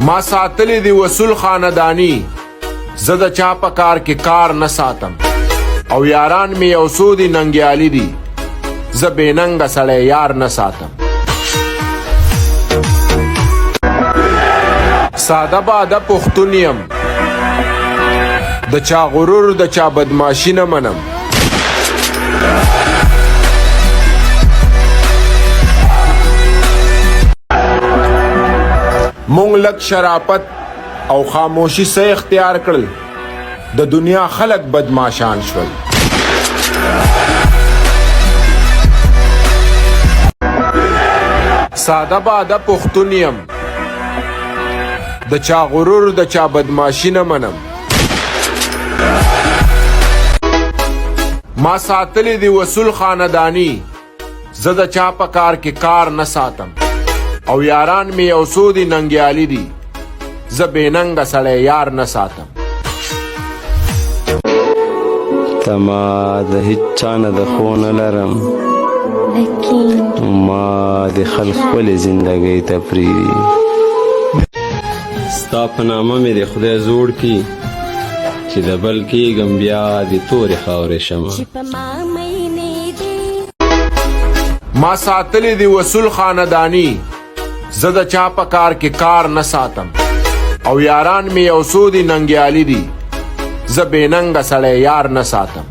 ما ساتلی دی وصول خاندانی زه د چا په کار کې کار نه ساتم او یاران می یو څو دي ننګیالي دي زه بېننګه سړی یار نه ساتم ساده باده پښتون یم د چا غرور د چا بدماشي نه منم مونږ لږ شرافت او خاموشي سه اختیار کړل د دنیا خلق بدماشان شول ساده باده پښتون یم د چا غرور د چا بدماشي نه منم ما ساتلی دی وصول خاندانی زه د چا په کار کې کار نه ساتم او یاران می یو څو دي ننګیالي دي زه بېننګه سړی یار نه ساتم ته ما د هیچ چا نه د خو نه لرم ما د خلق خپلې زندګۍ ته پرېږدي ستا په نامه مې د خدای زوړ کي چې د بل کېږم بیا د تورې خاورې شمه ما ساتلی دی وصول خاندانی زه د چا په کار کې کار نه ساتم او یاران می یو څو دي ننګیالي دي زه بېننګه سړی یار نه ساتم